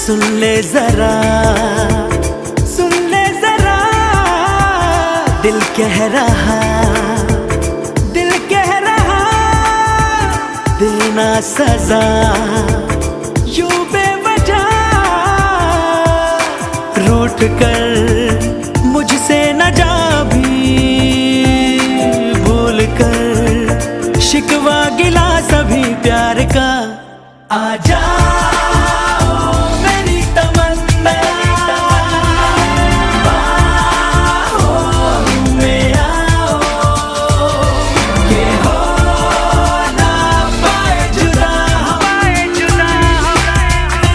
सुन ले जरा, सुन ले जरा, दिल कह रहा, दिल कह रहा, देना सजा यूं बेवजह रूठ कर